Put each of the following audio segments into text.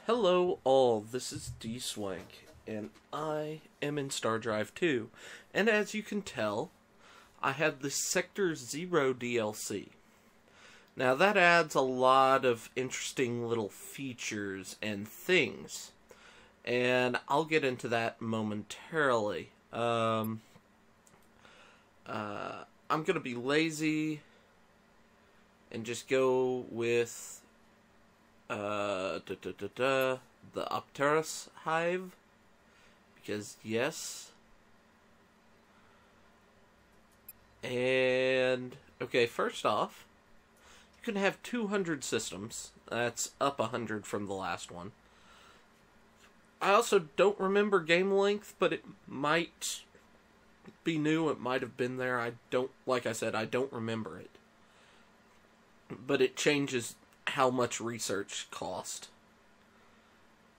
Hello all, this is Dswank, and I am in StarDrive II, and as you can tell, I have the Sector Zero DLC. Now that adds a lot of interesting little features and things, and I'll get into that momentarily. I'm gonna be lazy and just go with the Apteros hive, because yes. And okay, first off, you can have 200 systems. That's up 100 from the last one. I also don't remember game length, but it might be new. It might have been there. Like I said, I don't remember it. But it changes how much research cost.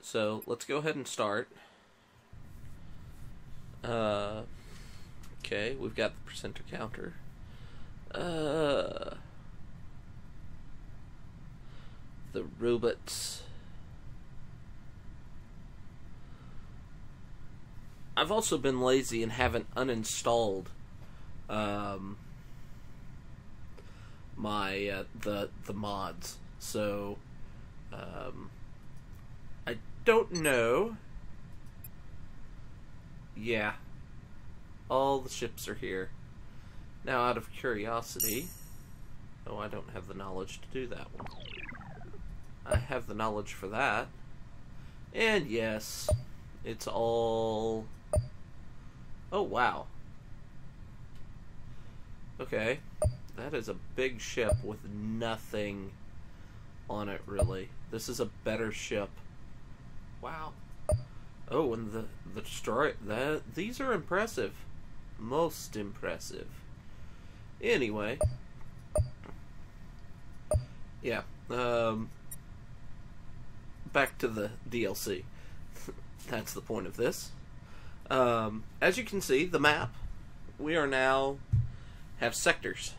So let's go ahead and start. Okay, we've got the percenter counter. The robots. I've also been lazy and haven't uninstalled my the mods. So I don't know. Yeah. All the ships are here. Now, out of curiosity... Oh, I don't have the knowledge to do that one. I have the knowledge for that. And yes, it's all... Oh, wow. Okay. That is a big ship with nothing on it, really. This is a better ship. Wow. Oh, and the destroyer... These are impressive. Most impressive. Anyway. Yeah. Back to the DLC. That's the point of this. As you can see, the map, we are now have sectors.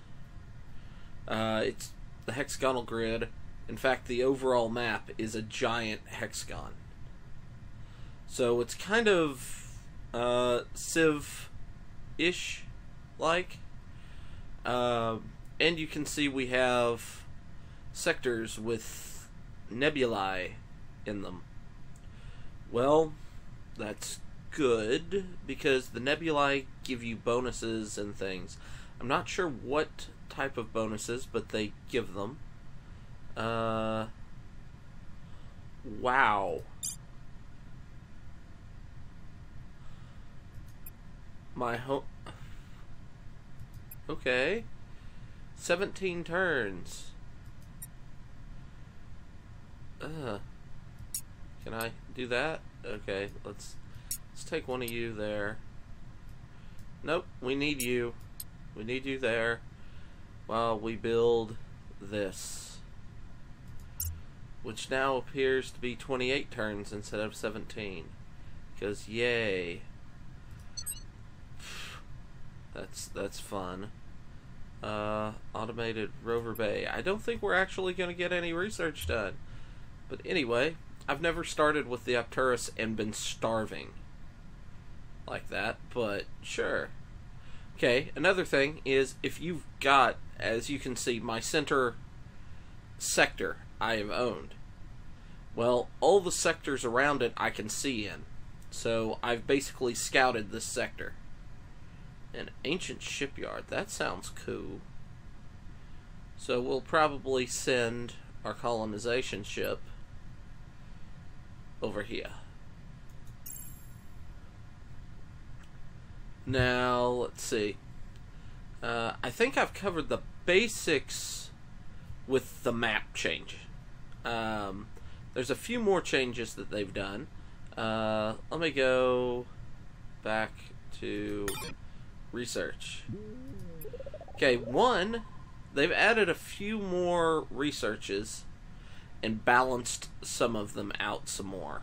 It's the hexagonal grid. In fact, the overall map is a giant hexagon. So it's kind of Civ-ish like. And you can see we have sectors with nebulae in them. Well, that's good, because the nebulae give you bonuses and things. I'm not sure what type of bonuses, but they give them. Wow. Okay. 17 turns. Can I do that? Okay, let's take one of you there. Nope, we need you. We need you there while we build this, which now appears to be 28 turns instead of 17. Because yay. That's fun. Automated rover bay. I don't think we're actually going to get any research done. But anyway, I've never started with the Apteros and been starving like that, but sure. Okay, another thing is, if you've got, as you can see, my center sector I have owned. Well, all the sectors around it I can see in. So I've basically scouted this sector. An ancient shipyard. That sounds cool. So we'll probably send our colonization ship over here. Now, let's see. I think I've covered the basics with the map change. There's a few more changes that they've done. Let me go back to research. Okay, one, they've added a few more researches and balanced some of them out some more,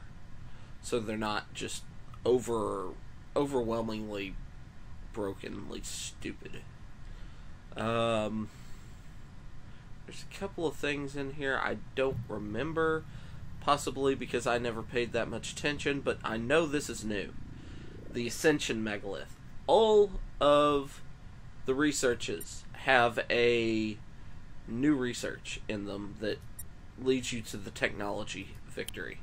so they're not just overwhelmingly brokenly stupid. There's a couple of things in here I don't remember. possibly because I never paid that much attention, but I know this is new. The Ascension Megalith. All of the researches have a new research in them that leads you to the technology victory.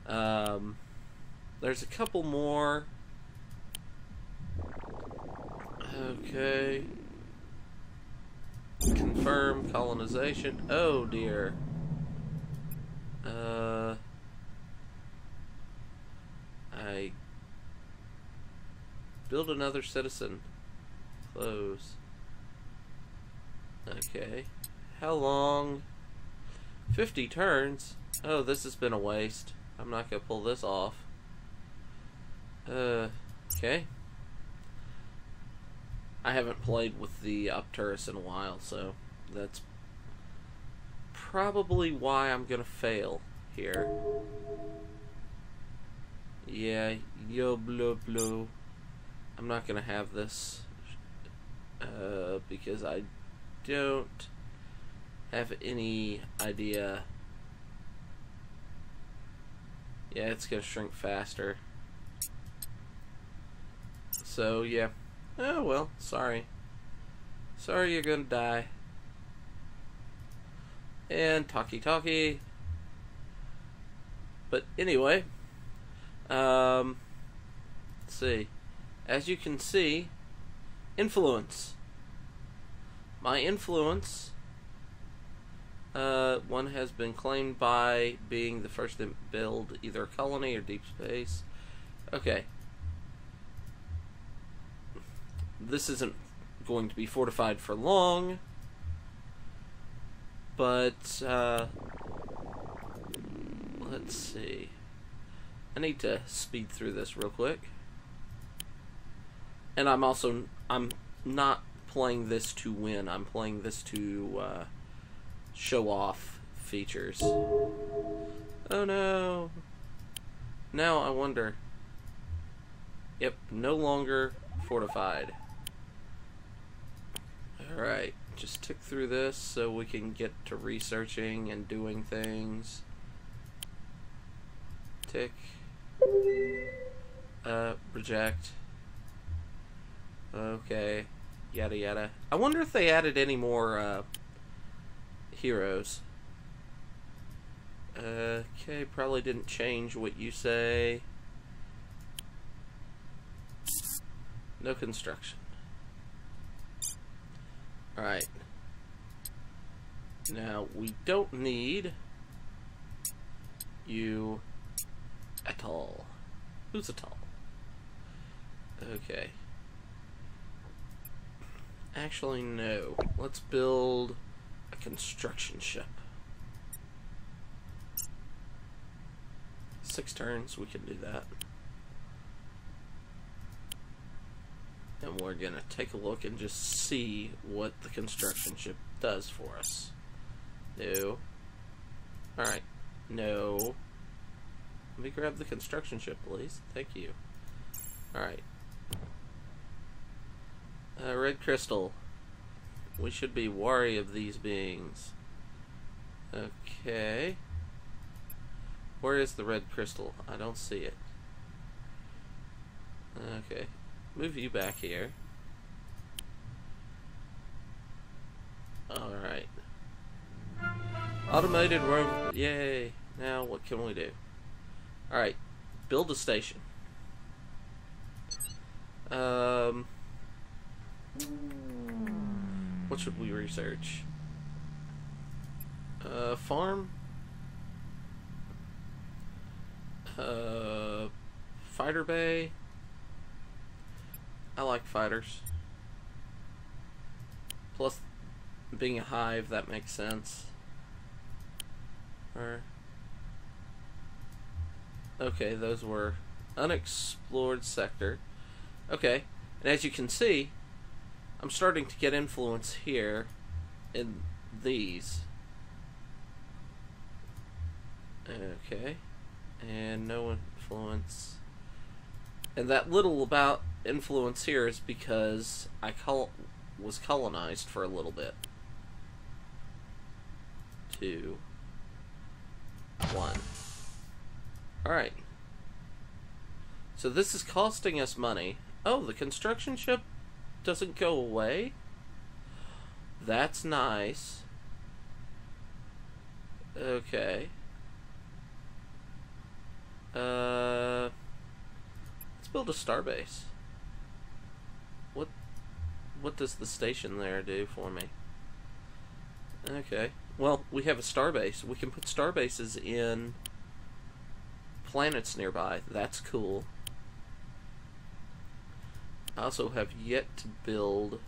There's a couple more. Okay. Confirm colonization. Oh dear. I build another citizen. Close. Okay. How long? 50 turns? Oh, this has been a waste. I'm not gonna pull this off. Okay. I haven't played with the Arcturus in a while, so that's probably why I'm gonna fail here. Yeah, yo blue blue. I'm not gonna have this because I don't have any idea. Yeah, it's gonna shrink faster. So yeah. Oh well, sorry. Sorry you're gonna die. And talkie. But anyway, let's see. As you can see, influence. My influence, one has been claimed by being the first to build either a colony or deep space. Okay. This isn't going to be fortified for long, but let's see. I need to speed through this real quick. And I'm not playing this to win. I'm playing this to show off features. Oh no. Now I wonder. Yep, no longer fortified. Alright, just tick through this so we can get to researching and doing things. Tick. Reject. Okay. Yada yada. I wonder if they added any more heroes. Okay, probably didn't change what you say. No construction. Alright. Now, we don't need you at all. Who's at all? Okay. Actually, no. Let's build a construction ship. 6 turns, we can do that. And we're gonna take a look and just see what the construction ship does for us. No. Alright. No. Let me grab the construction ship, please. Thank you. Alright. Red crystal. We should be wary of these beings. Okay. Where is the red crystal? I don't see it. Okay. Move you back here. Alright. Automated room. Yay. Now what can we do? Alright. Build a station. What should we research? Farm? Fighter bay? I like fighters. Plus, being a hive, that makes sense. Okay, those were unexplored sector. Okay, and as you can see, I'm starting to get influence here in these. Okay, and no influence. And that little about influence here is because I was colonized for a little bit. 2. Alright. So this is costing us money. Oh, the construction ship doesn't go away? That's nice. Okay. Let's build a starbase. What does the station there do for me? Okay. Well, we have a starbase. We can put starbases in planets nearby. That's cool. I also have yet to build...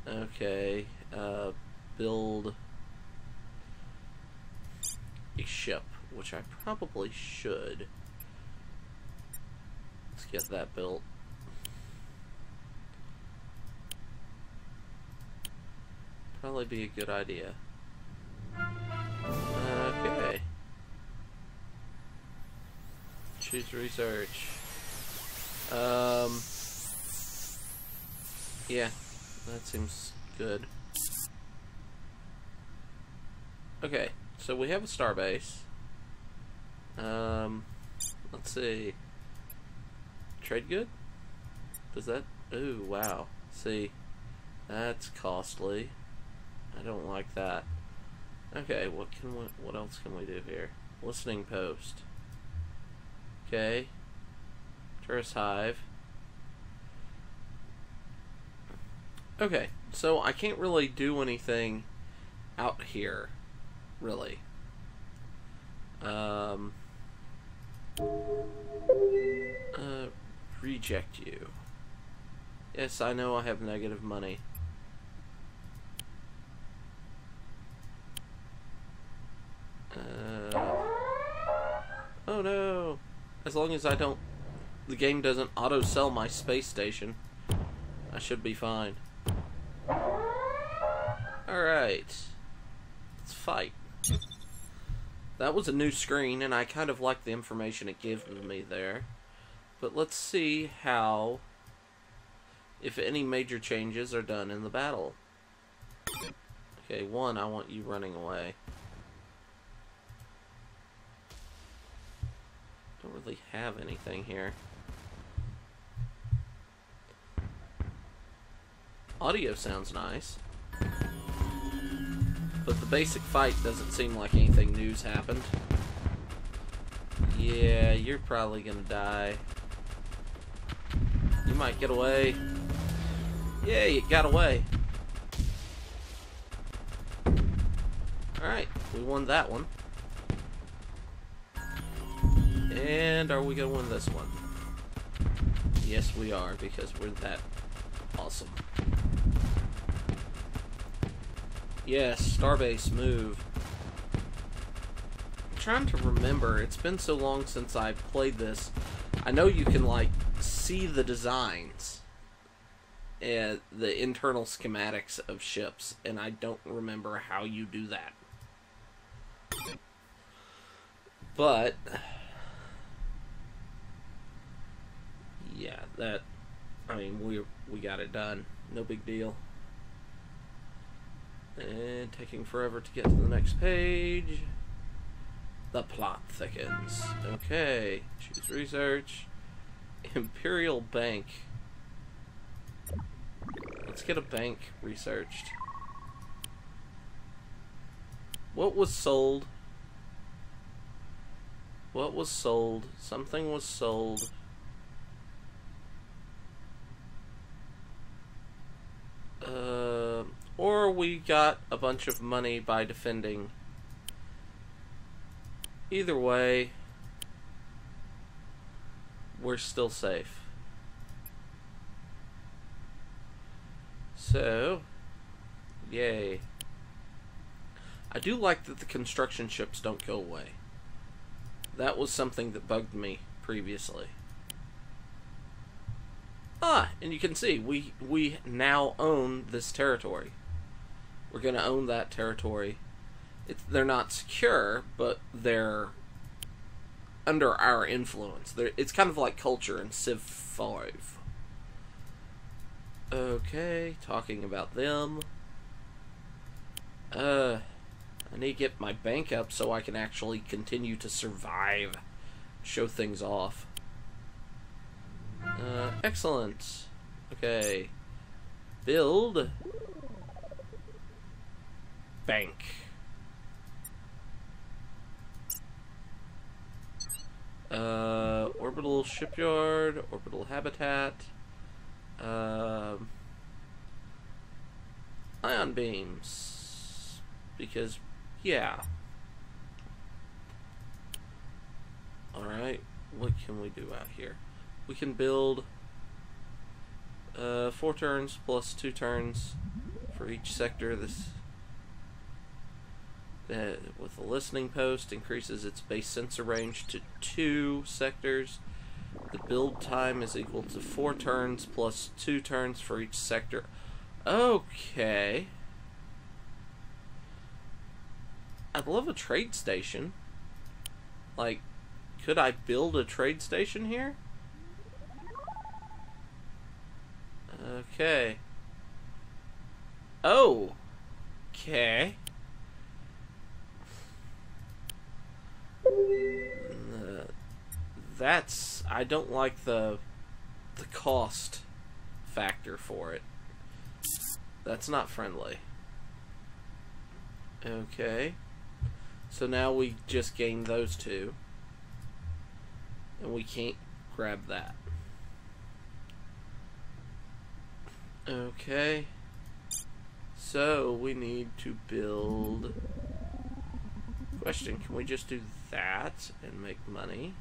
Okay. Build a ship, which I probably should. Let's get that built. Probably be a good idea. Okay. Choose research. Yeah, that seems good. Okay, so we have a starbase. Let's see. Trade good? Does that... Ooh, wow. See, that's costly. I don't like that. Okay, what else can we do here? Listening post. Okay. Tourist hive. Okay, so I can't really do anything out here, really. Reject you. Yes, I know I have negative money. Oh no! As long as I don't... The game doesn't auto-sell my space station, I should be fine. Alright. Let's fight. That was a new screen, and I kind of like the information it gave me there. But let's see how... if any major changes are done in the battle. Okay, one, I want you running away. Don't really have anything here. Audio sounds nice. But the basic fight doesn't seem like anything new's happened. Yeah, you're probably gonna die. You might get away. Yeah, you got away. Alright, we won that one. And are we gonna win this one? Yes, we are, because we're that awesome. Yes, Starbase, move. I'm trying to remember. It's been so long since I played this. I know you can, like, see the designs and the internal schematics of ships, and I don't remember how you do that. But yeah, that, I mean, we got it done. No big deal. And taking forever to get to the next page. The plot thickens. Okay, choose research. Imperial Bank. Let's get a bank researched. What was sold? What was sold? Something was sold. Or we got a bunch of money by defending. Either way, we're still safe. So, yay. I do like that the construction ships don't go away. That was something that bugged me previously. Ah, and you can see, we now own this territory. We're going to own that territory. They're not secure, but they're under our influence. It's kind of like culture in Civ 5. Okay, talking about them. I I need to get my bank up so I can actually continue to survive. Show things off. Excellent. Okay. Build. Bank. Orbital shipyard, orbital habitat, ion beams, because, yeah. Alright, what can we do out here? We can build 4 turns plus 2 turns for each sector. This with a listening post increases its base sensor range to 2 sectors. The build time is equal to 4 turns plus 2 turns for each sector. Okay. I'd love a trade station. Like, could I build a trade station here? Okay. Oh. Okay. That's, I don't like the cost factor for it. That's not friendly. Okay. So now we just gained those 2. And we can't grab that. Okay. So we need to build... Question, can we just do that and make money?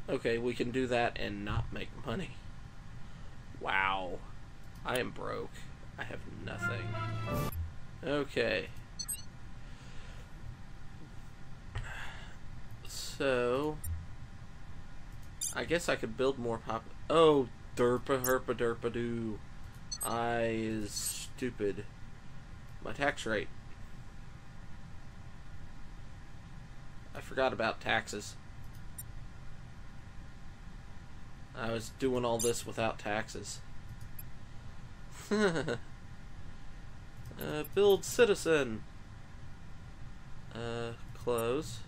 Okay, we can do that and not make money. Wow. I am broke. I have nothing. Okay. So... I guess I could build more pop... Oh, derpa herpa derpa doo. I is stupid. My tax rate. I forgot about taxes. I was doing all this without taxes. Build citizen. Close.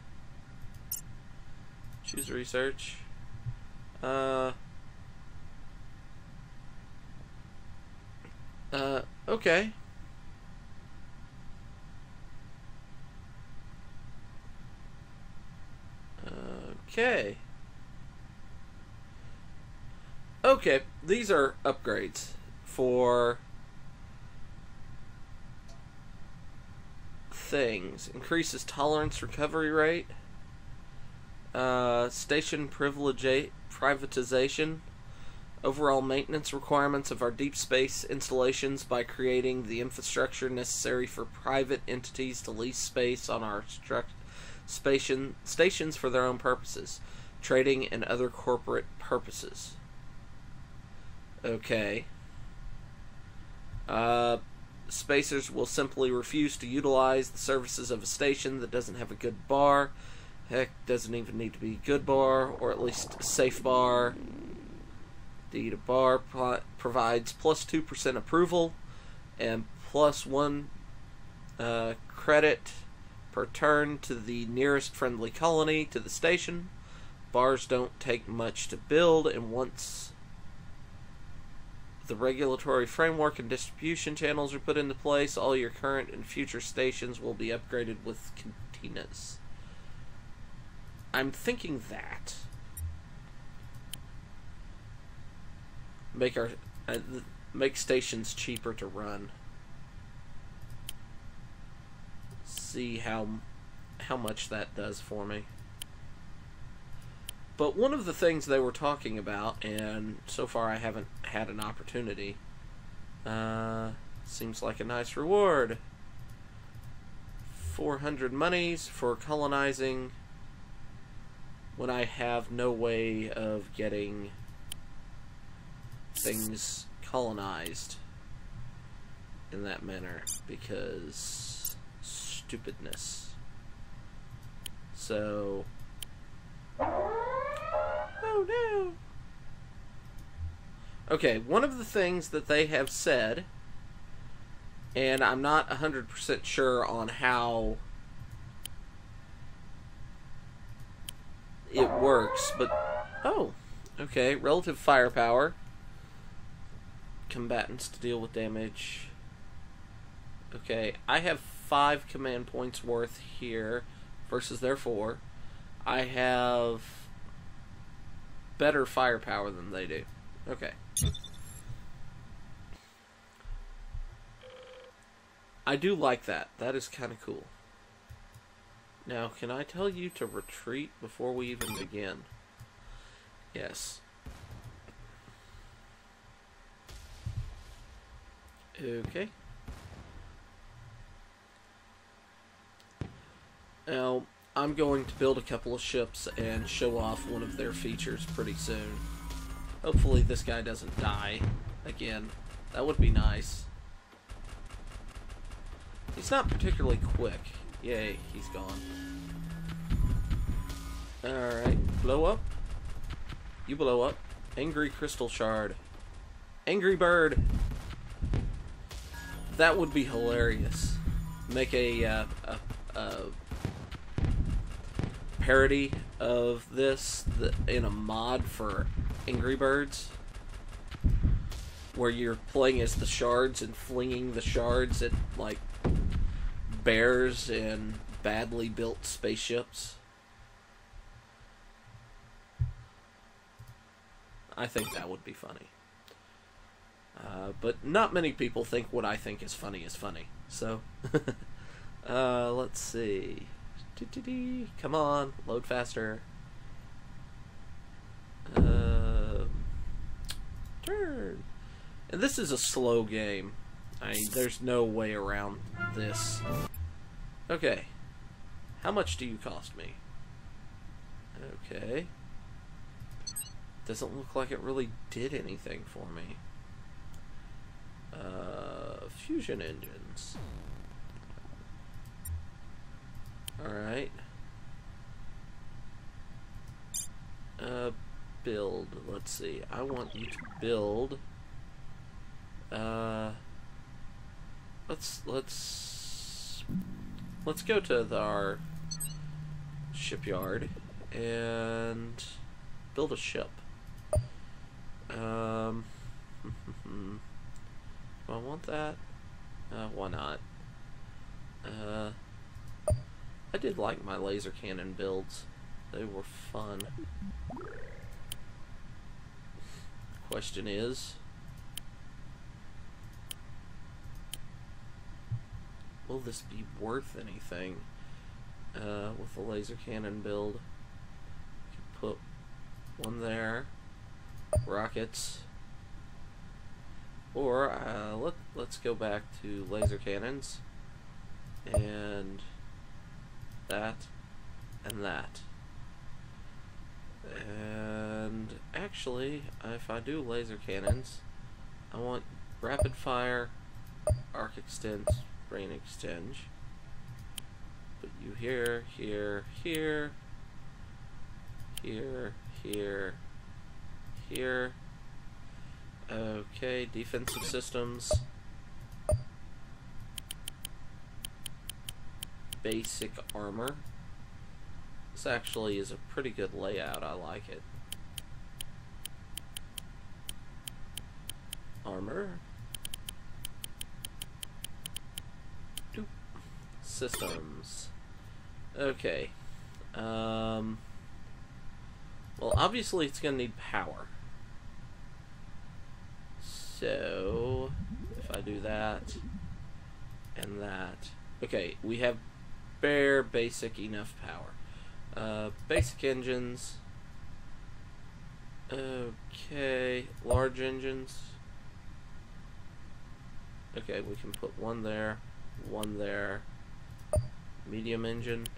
Choose research. Okay. Okay. Okay, these are upgrades for things. Increases tolerance recovery rate. Station privatization. Overall maintenance requirements of our deep space installations by creating the infrastructure necessary for private entities to lease space on our stations for their own purposes, trading and other corporate purposes. Okay. Spacers will simply refuse to utilize the services of a station that doesn't have a good bar. Heck, doesn't even need to be a good bar, or at least a safe bar. Indeed, a bar provides plus 2% approval and plus 1 credit per turn to the nearest friendly colony to the station. Bars don't take much to build, and once the regulatory framework and distribution channels are put into place, all your current and future stations will be upgraded with cantinas. I'm thinking that. Make stations cheaper to run. See how much that does for me. But one of the things they were talking about, and so far I haven't had an opportunity, seems like a nice reward. 400 monies for colonizing when I have no way of getting things colonized in that manner because stupidness. So, oh no. Okay, one of the things that they have said And I'm not 100% sure on how it works, but... Oh, okay. Relative firepower. Combatants to deal with damage. Okay, I have 5 command points worth here versus their 4. I have better firepower than they do. Okay. I do like that. That is kind of cool. Now, can I tell you to retreat before we even begin? Yes. Okay. Now, I'm going to build a couple of ships and show off one of their features pretty soon. Hopefully this guy doesn't die again. That would be nice. He's not particularly quick. Yay, he's gone. Alright, blow up. You blow up. Angry Crystal Shard. Angry Bird. That would be hilarious. Make a parody of this in a mod for Angry Birds, where you're playing as the shards and flinging the shards at, like, bears and badly built spaceships. I think that would be funny. But not many people think what I think is funny, so... let's see... Come on, load faster. Turn. And this is a slow game. There's no way around this. Okay. How much do you cost me? Okay. Doesn't look like it really did anything for me. Fusion engines. Alright. Build. Let's see. I want you to build. Let's go to our shipyard and build a ship. Do I want that? Why not? I did like my laser cannon builds. They were fun. Question is, will this be worth anything with the laser cannon build? Put one there. Rockets. Or let's go back to laser cannons and that and that. And actually, if I do laser cannons, I want rapid fire, arc extend, brain extend. Put you here, here, here, here, here, here. Okay, defensive systems. Basic armor. This actually is a pretty good layout. I like it. Armor. Doop. Systems. Okay. Well, obviously it's going to need power. So, if I do that and that. Okay, we have bare basic enough power. Basic engines. Okay, large engines. Okay, we can put one there, medium engine,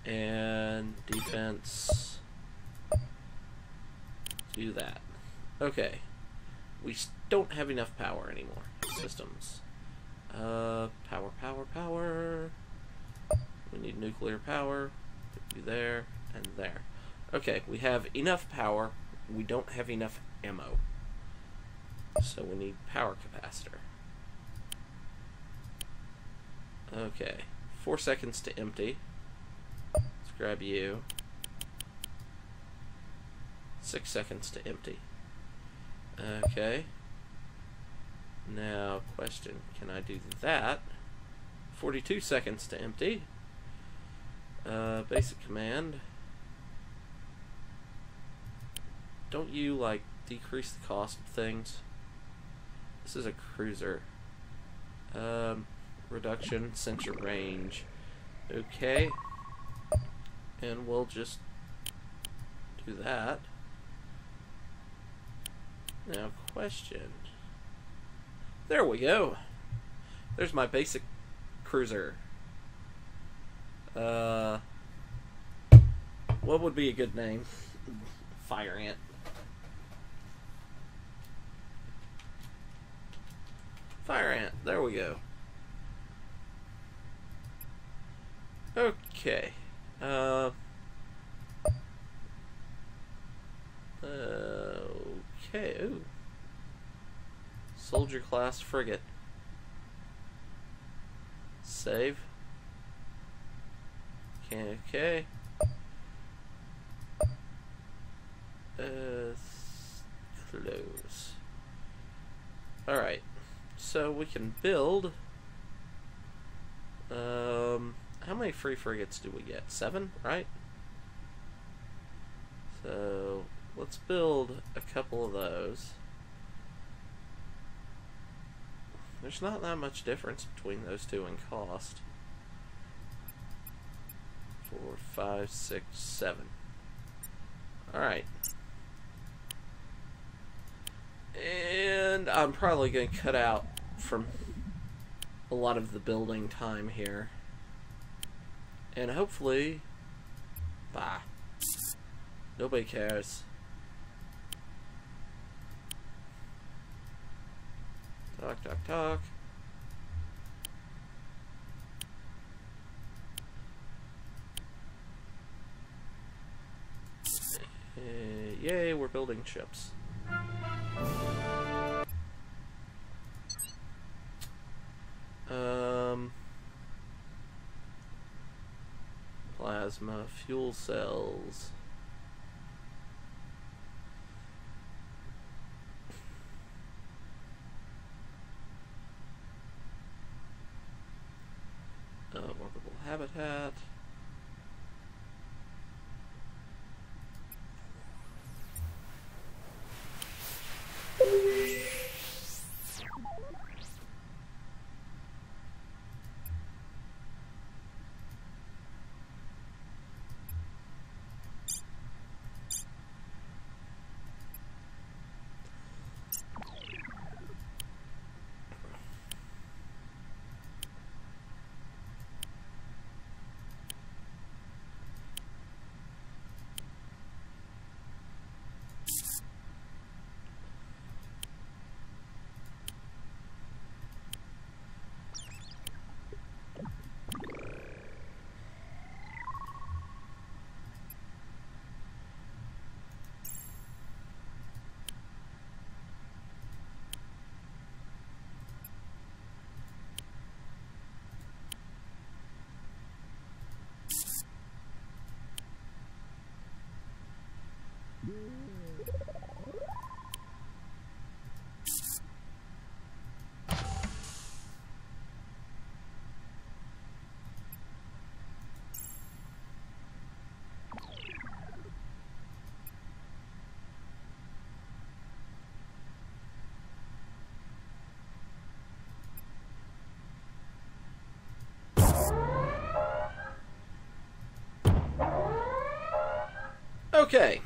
and defense. Do that. Okay, we don't have enough power anymore. Systems. Power. We need nuclear power. Put you there and there. Okay, we have enough power. We don't have enough ammo. So we need power capacitor. Okay. 4 seconds to empty. Let's grab you. 6 seconds to empty. Okay. Now, question. Can I do that? 42 seconds to empty. Basic command. Don't you, like, decrease the cost of things? This is a cruiser. Reduction, sensor range. Okay. And we'll just do that. Now, question. There we go. There's my basic cruiser. What would be a good name? Fire Ant. Fire Ant. There we go. Okay. Okay. Ooh. Soldier class frigate. Save. Okay. Close. Alright. So we can build. How many free frigates do we get? 7, right? So let's build a couple of those. There's not that much difference between those two in cost. 4, 5, 6, 7. Alright. And I'm probably going to cut out from a lot of the building time here. And hopefully... Bah. Nobody cares. Talk, talk, talk. Yay, we're building ships. Plasma fuel cells. Workable habitat. Okay,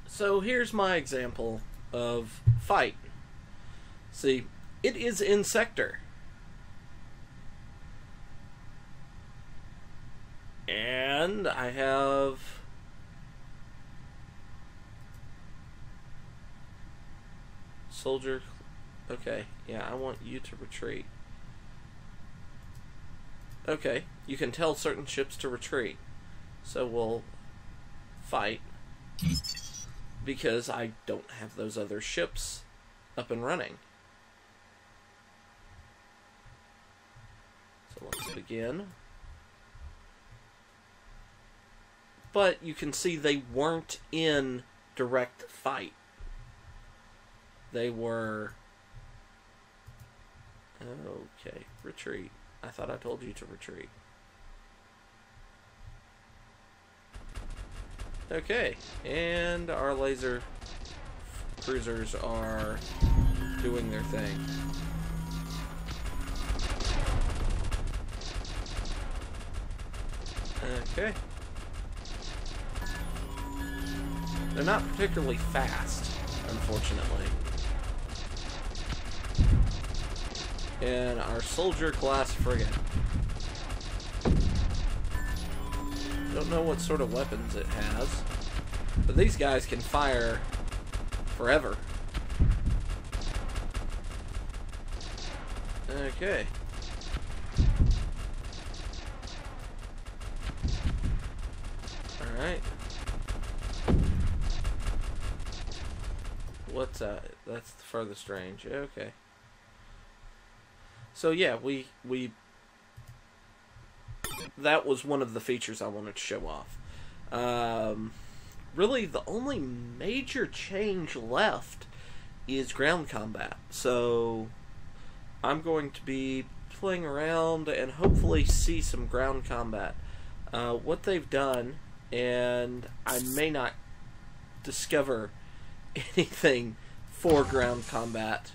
so here's my example of fight. See, it is in sector. And I have soldier. Okay, yeah, I want you to retreat. Okay, you can tell certain ships to retreat. So we'll fight because I don't have those other ships up and running. So let's begin. But you can see they weren't in direct fight. They were... Okay, retreat. I thought I told you to retreat. Okay, and our laser cruisers are doing their thing. Okay. They're not particularly fast, unfortunately. And our soldier-class frigate. Don't know what sort of weapons it has, but these guys can fire forever. Okay. Alright. What's that? That's the furthest range. Okay. So yeah, we that was one of the features I wanted to show off. Really, the only major change left is ground combat. So I'm going to be playing around and hopefully see some ground combat. What they've done, and I may not discover anything for ground combat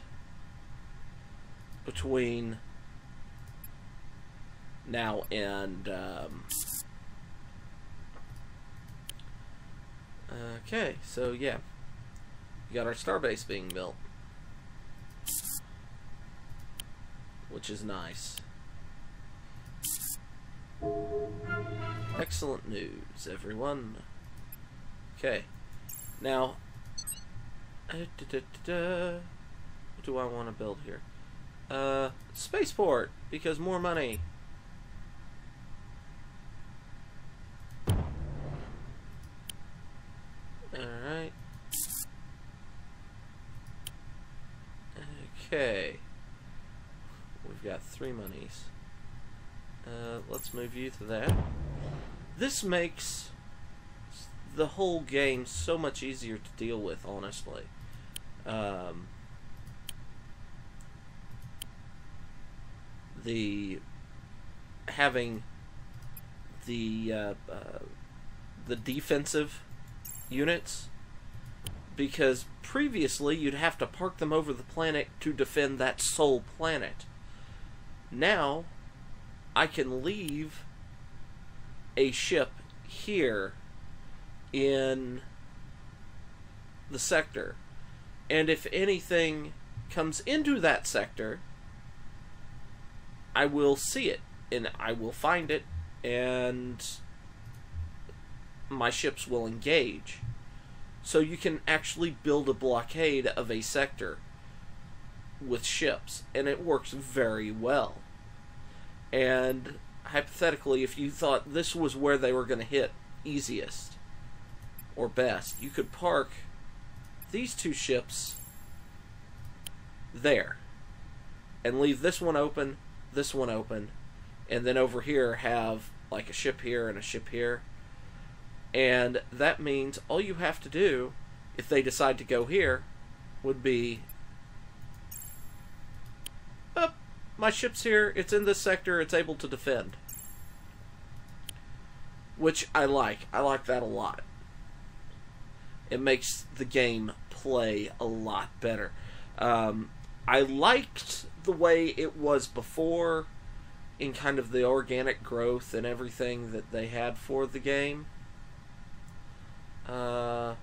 between now and okay, so yeah, we got our starbase being built, which is nice. Excellent news, everyone. Okay, now what do I want to build here? Spaceport, because more money. Alright. Okay. We've got 3 monies. Let's move you to that. This makes the whole game so much easier to deal with, honestly. Having the defensive units, because previously you'd have to park them over the planet to defend that sole planet. Now I can leave a ship here in the sector, and if anything comes into that sector, I will see it, and I will find it, and my ships will engage. So you can actually build a blockade of a sector with ships, and it works very well. And hypothetically, if you thought this was where they were going to hit easiest or best, you could park these 2 ships there and leave this one open, and then over here have like a ship here and a ship here. And that means all you have to do, if they decide to go here, would be, oh, my ship's here, it's in this sector, it's able to defend. Which I like. I like that a lot. It makes the game play a lot better. I liked the way it was before, in kind of the organic growth and everything that they had for the game. I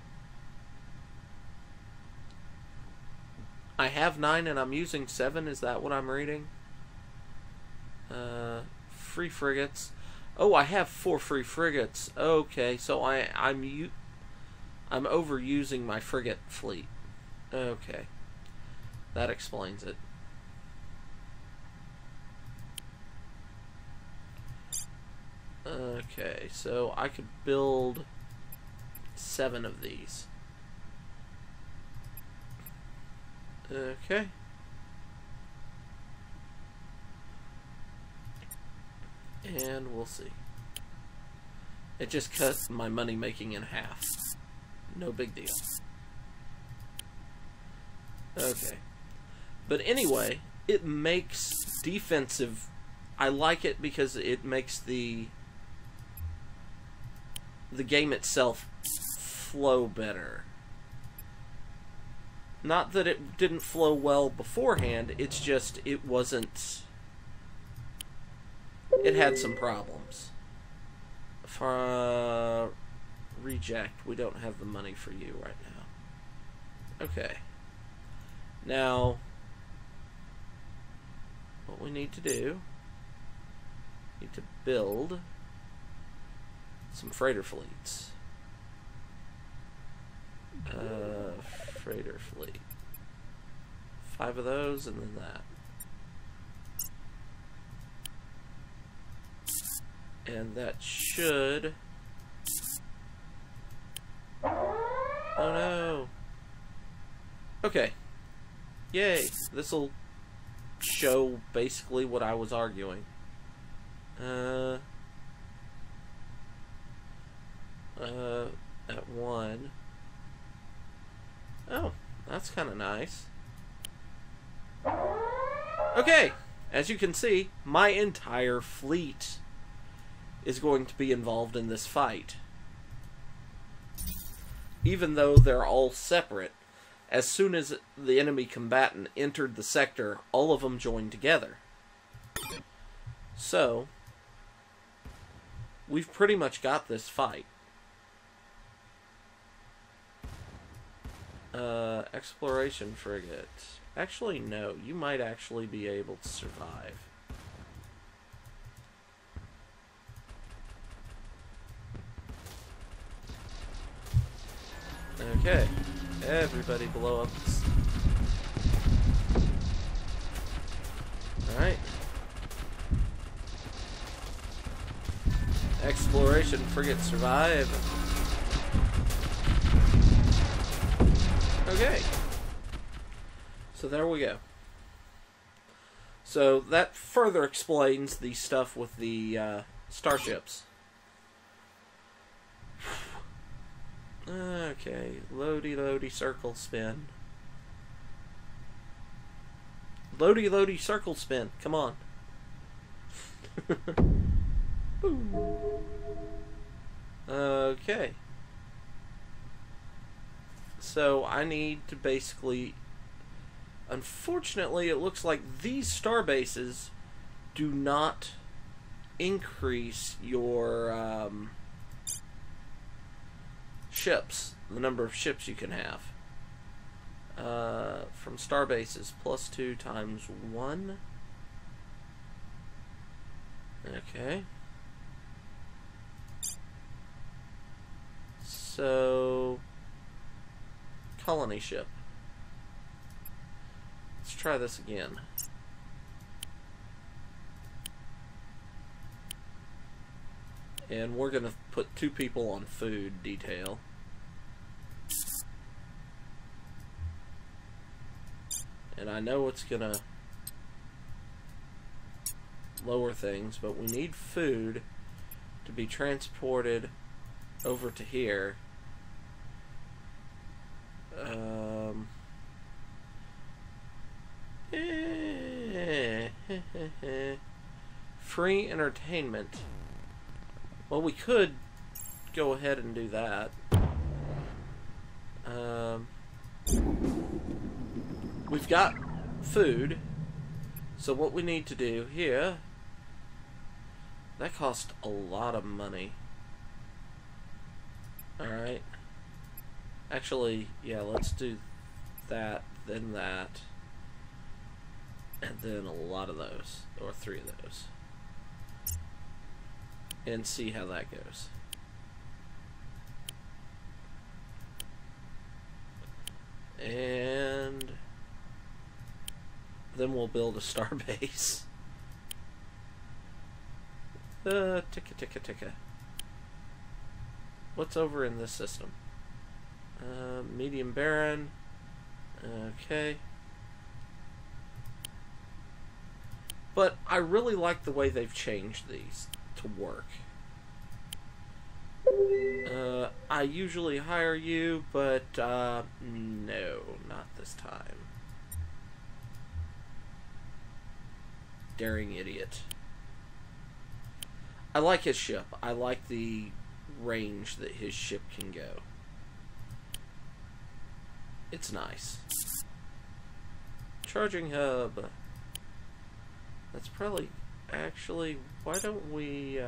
have 9 and I'm using 7. Is that what I'm reading? Free frigates. Oh, I have 4 free frigates. Okay, so I'm overusing my frigate fleet. Okay, that explains it. Okay, so I could build 7 of these. Okay. And we'll see. It just cut my money making in half. No big deal. Okay. But anyway, it makes defensive... I like it because it makes the game itself flow better. Not that it didn't flow well beforehand, it's just it wasn't... It had some problems. Reject. We don't have the money for you right now. Okay. Now, what we need to do, we need to build some freighter fleets. Freighter fleet. 5 of those, and then that. And that should... Oh no! Okay. Yay! This'll show basically what I was arguing. At 1. Oh, that's kind of nice. Okay, as you can see, my entire fleet is going to be involved in this fight. Even though they're all separate, as soon as the enemy combatant entered the sector, all of them joined together. So, we've pretty much got this fight. Exploration frigate. Actually, no. You might actually be able to survive. Okay. Everybody blow up this. Alright. Exploration frigate survive. Okay. So there we go. So that further explains the stuff with the starships. Okay, loady circle spin. Loady circle spin. Come on. Okay. So I need to basically... Unfortunately, it looks like these star bases do not increase your ships, the number of ships you can have. From star bases, +2 times 1. Okay. So, colony ship. Let's try this again. And we're going to put 2 people on food detail. And I know it's going to lower things, but we need food to be transported over to here. Free entertainment. Well, we could go ahead and do that. We've got food. So what we need to do here... That cost a lot of money. Alright. Actually, yeah, let's do that, then that. And then a lot of those. Or 3 of those. And see how that goes. And then we'll build a star base. Ticka. What's over in this system? Medium barren. Okay. But I really like the way they've changed these. to work. I usually hire you, but no, not this time. Daring idiot. I like his ship. I like the range that his ship can go. It's nice. Charging hub. That's probably... Actually, why don't we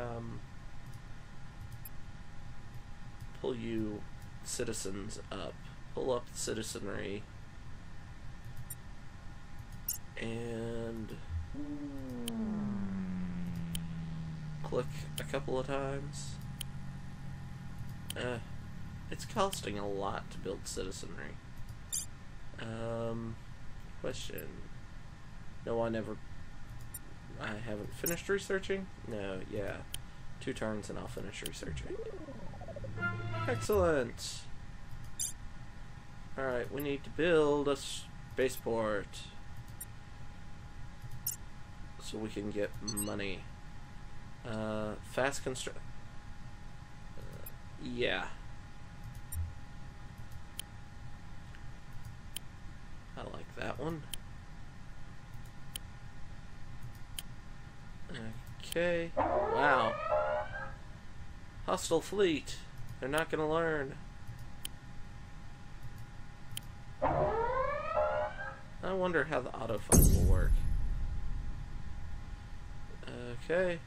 pull you citizens up. Pull up the citizenry. And click a couple of times. It's costing a lot to build citizenry. Question. No, I haven't finished researching? No, yeah. 2 turns and I'll finish researching. Excellent! Alright, we need to build a spaceport. So we can get money. Fast construct. Yeah. I like that one. Okay. Wow. Hostile fleet. They're not gonna learn. I wonder how the autofight will work. Okay.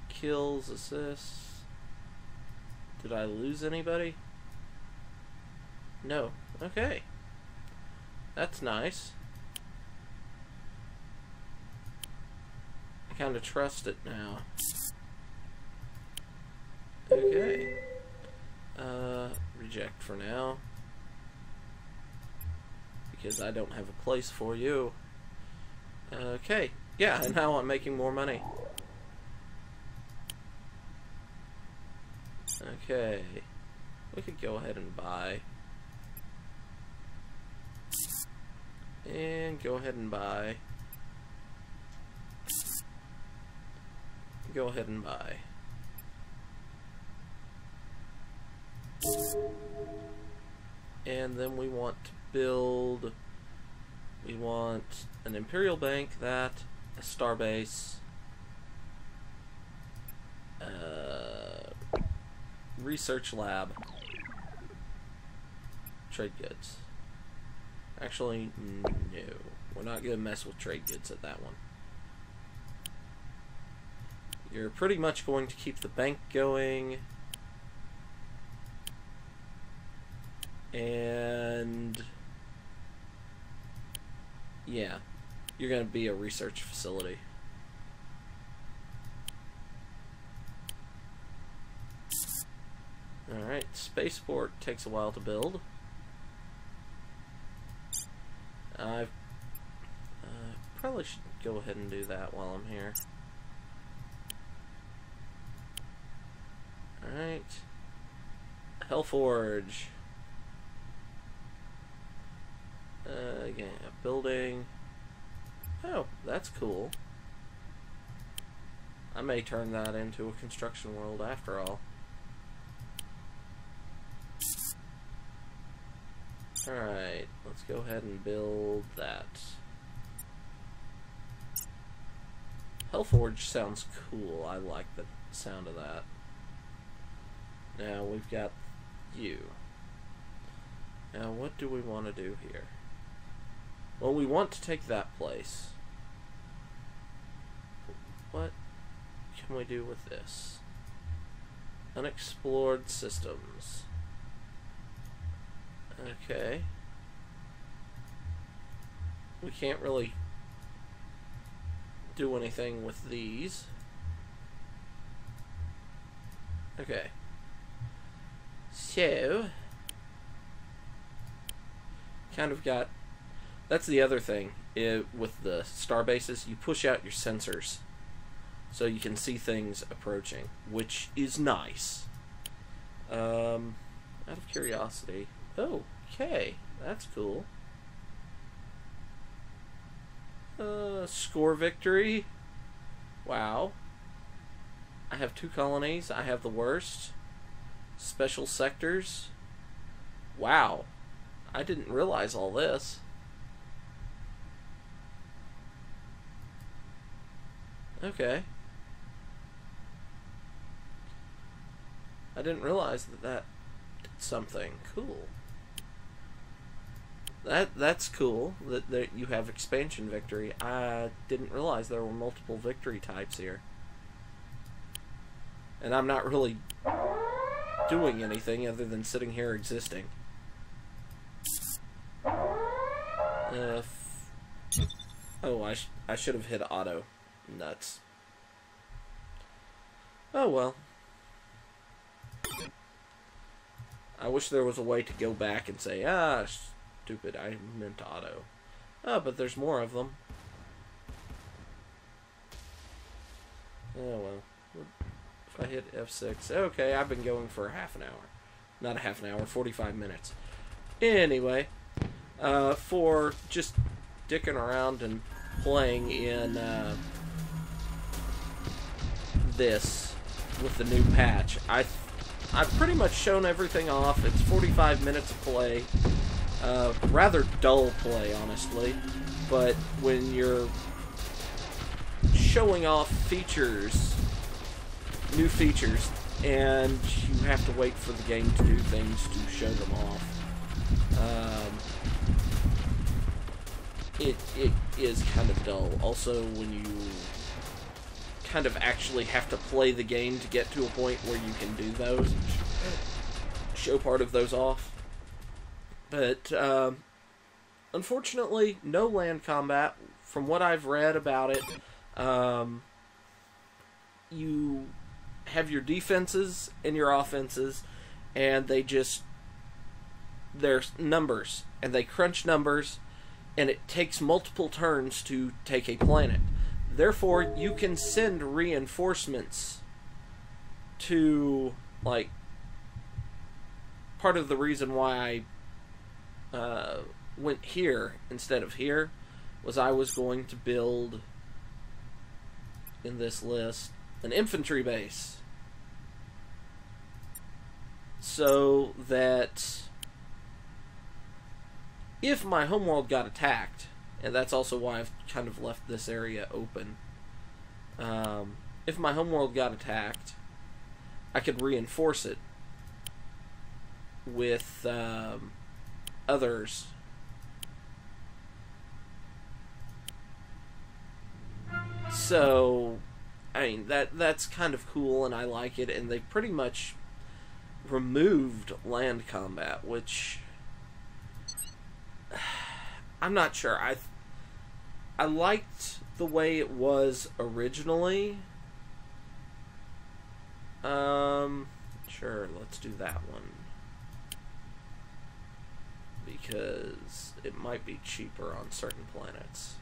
Kills, assists. Did I lose anybody? No. Okay. That's nice. I kind of trust it now. Okay. Reject for now. Because I don't have a place for you. Okay. Yeah, and now I'm making more money. Okay. We could go ahead and buy. And go ahead and buy. Go ahead and buy. And then we want to build. We want an Imperial Bank, a Starbase, Research Lab, Trade Goods. Actually, no. We're not going to mess with trade goods at that one. You're pretty much going to keep the bank going. And yeah, you're going to be a research facility. Alright, spaceport takes a while to build. I probably should go ahead and do that while I'm here. Alright. Hellforge. Again, a building. Oh, that's cool. I may turn that into a construction world after all. Alright, let's go ahead and build that. Hellforge sounds cool. I like the sound of that. Now we've got you. Now what do we want to do here? Well, we want to take that place. What can we do with this? Unexplored systems. Okay. We can't really do anything with these. Okay. So, kind of got... That's the other thing with the star bases. You push out your sensors so you can see things approaching, which is nice. Out of curiosity... Oh, okay. That's cool. Score victory. Wow. I have 2 colonies. I have the worst. Special sectors. Wow. I didn't realize all this. Okay. I didn't realize that did something. Cool. That's cool that you have expansion victory. I didn't realize there were multiple victory types here. And I'm not really doing anything other than sitting here existing. Oh, I should have hit auto. Nuts. Oh well. I wish there was a way to go back and say, ah, stupid, I meant auto. Oh, but there's more of them. Oh well. If I hit F6, okay, I've been going for half an hour. Not a half an hour, 45 minutes. Anyway, for just dicking around and playing in this with the new patch, I've pretty much shown everything off. It's 45 minutes of play. Rather dull play, honestly. But when you're showing off features, new features, and you have to wait for the game to do things to show them off, it is kind of dull. Also, when you kind of actually have to play the game to get to a point where you can do those, show part of those off. But unfortunately, no land combat. From what I've read about it, you have your defenses and your offenses, and they're numbers, and they crunch numbers, and it takes multiple turns to take a planet. Therefore, you can send reinforcements to, like, part of the reason why I went here instead of here was I was going to build, in this list, an infantry base. So that if my homeworld got attacked, and that's also why I've kind of left this area open, if my homeworld got attacked, I could reinforce it with others. So, I mean, that's kind of cool, and I like it, and they pretty much removed land combat, which I'm not sure. I liked the way it was originally. Sure, let's do that one, because it might be cheaper on certain planets.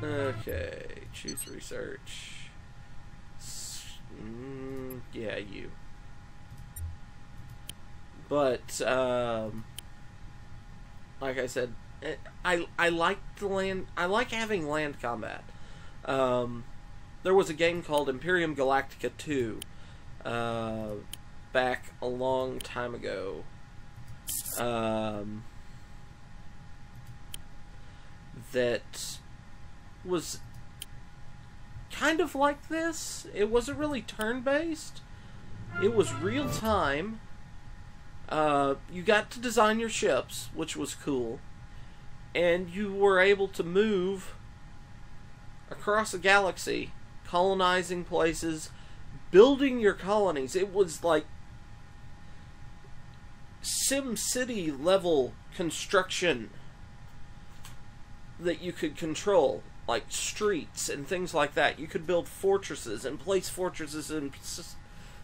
Okay, choose research. Yeah, you. But like I said, I like the land. I like having land combat. There was a game called Imperium Galactica 2 back a long time ago. That was kind of like this. It wasn't really turn-based. It was real-time. You got to design your ships, which was cool. And you were able to move across a galaxy, colonizing places, building your colonies. It was like SimCity level construction that you could control, like streets and things like that. You could build fortresses and place fortresses in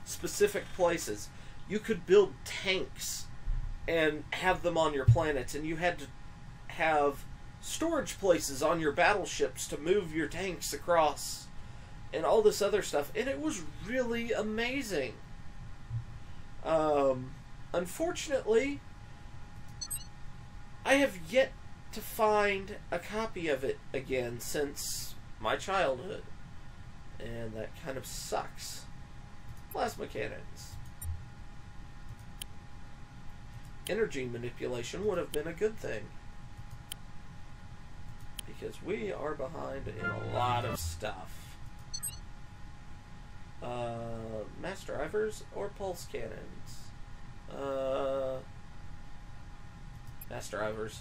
specific places. You could build tanks and have them on your planets, and you had to have storage places on your battleships to move your tanks across, and all this other stuff, and it was really amazing. Unfortunately, I have yet to find a copy of it again since my childhood. And that kind of sucks. Plasma cannons. Energy manipulation would have been a good thing. Because we are behind in a lot of stuff. Mass drivers or pulse cannons? Mass drivers.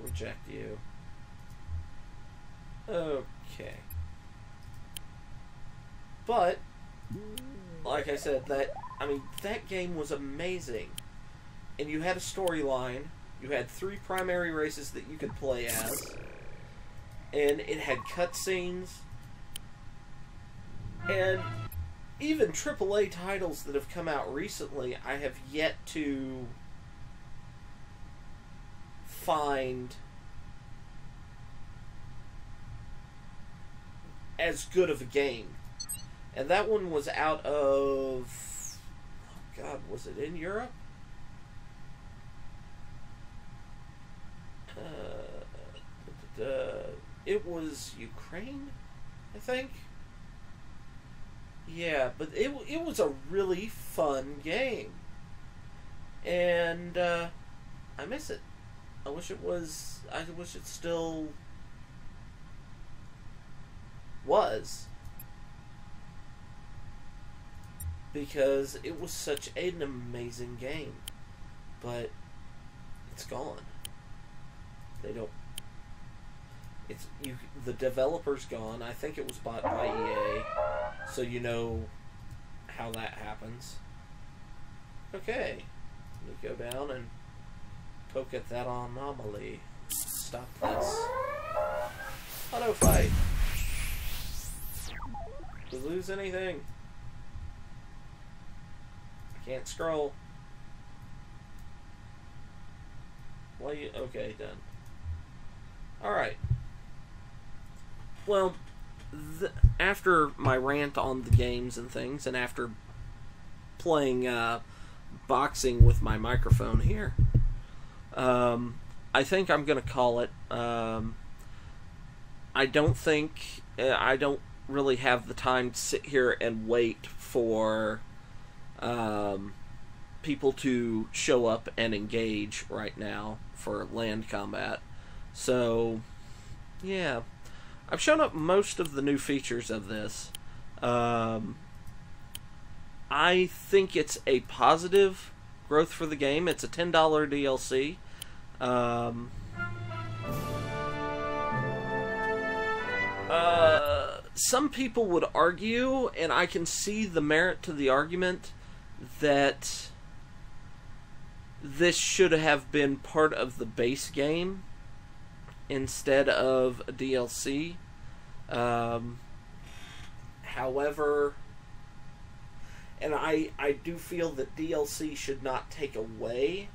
Reject you. Okay. But, like I said, that game was amazing. And you had a storyline. You had 3 primary races that you could play as. And it had cutscenes. And even AAA titles that have come out recently, I have yet to find as good of a game. And that one was out of... Oh God, was it in Europe? It was Ukraine, I think. Yeah, but it was a really fun game. And I miss it. I wish it still was. Because it was such an amazing game. But it's gone. The developer's gone. I think it was bought by EA. So you know how that happens. Okay. Let me go down and poke at that anomaly. Stop this. Auto fight. Did we lose anything? I can't scroll. Okay, done. Alright. Well, after my rant on the games and things, and after playing boxing with my microphone here, I think I'm going to call it. I don't really have the time to sit here and wait for people to show up and engage right now for land combat. So, yeah. I've shown up most of the new features of this. I think it's a positive growth for the game. It's a $10 DLC. Some people would argue, and I can see the merit to the argument, that this should have been part of the base game instead of a DLC. However, and I do feel that DLC should not take away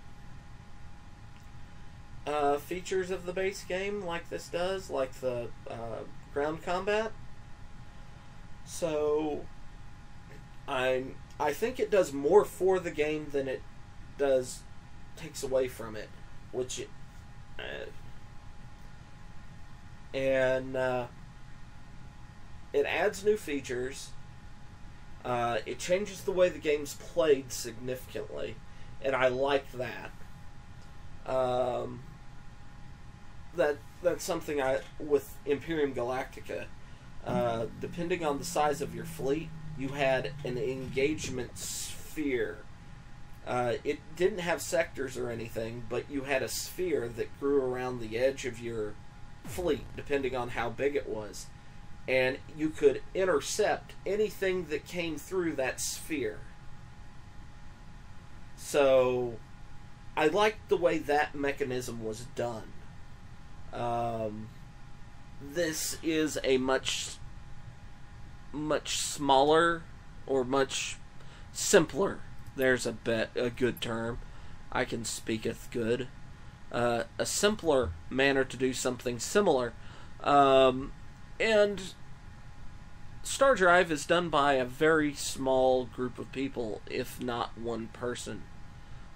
features of the base game like this does, like the ground combat. So I think it does more for the game than it takes away from it, which it adds new features. It changes the way the game's played significantly, and I like that. That's something with Imperium Galactica. Depending on the size of your fleet, you had an engagement sphere. It didn't have sectors or anything, but you had a sphere that grew around the edge of your fleet, depending on how big it was. And you could intercept anything that came through that sphere. So, I liked the way that mechanism was done. This is a much smaller, or much simpler, there's a good term, I can speaketh good, a simpler manner to do something similar. And StarDrive is done by a very small group of people, if not one person.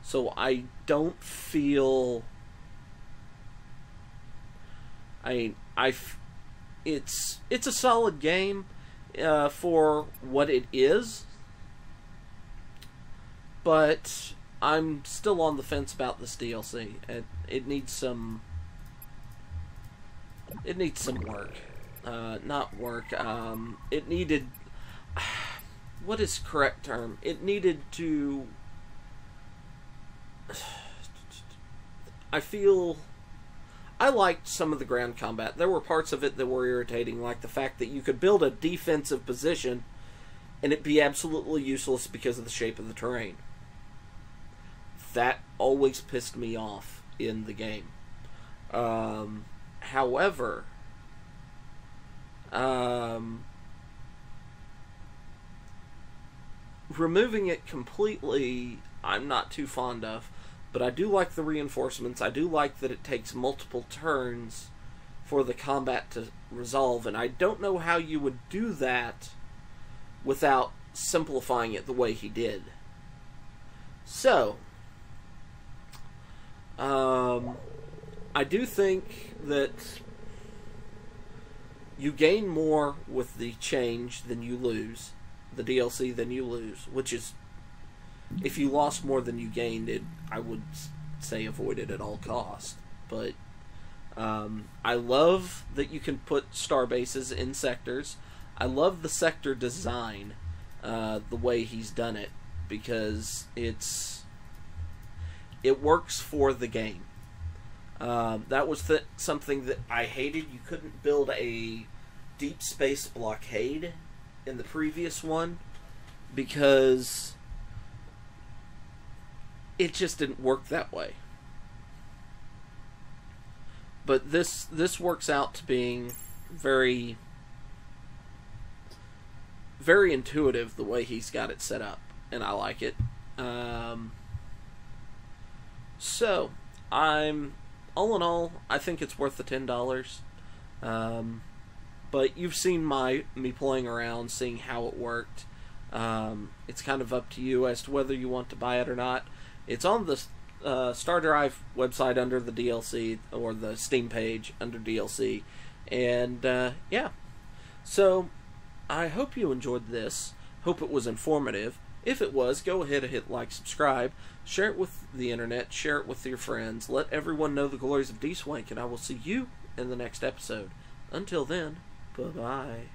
So I don't feel... it's a solid game for what it is, but I'm still on the fence about this DLC. It needs some work. Not work. It needed... what is the correct term? It needed to... I feel... I liked some of the ground combat. There were parts of it that were irritating, like the fact that you could build a defensive position and it be absolutely useless because of the shape of the terrain. That always pissed me off in the game. However, removing it completely, I'm not too fond of. But I do like the reinforcements. I do like that it takes multiple turns for the combat to resolve. And I don't know how you would do that without simplifying it the way he did. So, I do think that you gain more with the change than you lose. The DLC than you lose. Which is... if you lost more than you gained, I would say avoid it at all costs. But I love that you can put star bases in sectors. I love the sector design, the way he's done it, because it works for the game. That was something that I hated. You couldn't build a deep space blockade in the previous one because it just didn't work that way. But this works out to being very, very intuitive the way he's got it set up, and I like it. So all in all, I think it's worth the $10. But you've seen me playing around, seeing how it worked. It's kind of up to you as to whether you want to buy it or not. It's on the StarDrive website under the DLC, or the Steam page under DLC. And, yeah. So, I hope you enjoyed this. Hope it was informative. If it was, go ahead and hit like, subscribe. Share it with the internet. Share it with your friends. Let everyone know the glories of Dswank. And I will see you in the next episode. Until then, bye-bye.